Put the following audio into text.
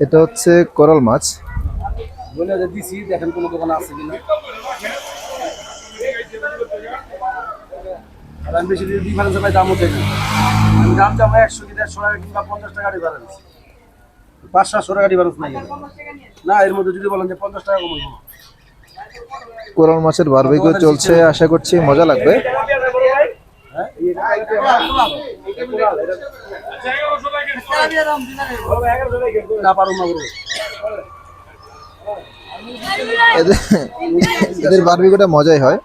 এটা হচ্ছে কোরাল মাছ। বলে যে দিছি, দেখেন কোনো দোকানে আছে কিনা। আর আমি বেশি ডিফারেন্স ভাই দামও চাই না। আমি দাম চাবো 100 কি 150 টাকা কিংবা 50 টাকা ডিফারেন্স। 500-700 টাকা ডিফারেন্স নাই না, এর মধ্যে যদি বলেন যে 50 টাকা কমাবো। কোরাল মাছের বারবিকিউ চলছে, আশা করছি মজা লাগবে। এদের বারবিকিউটা মজাই হয়।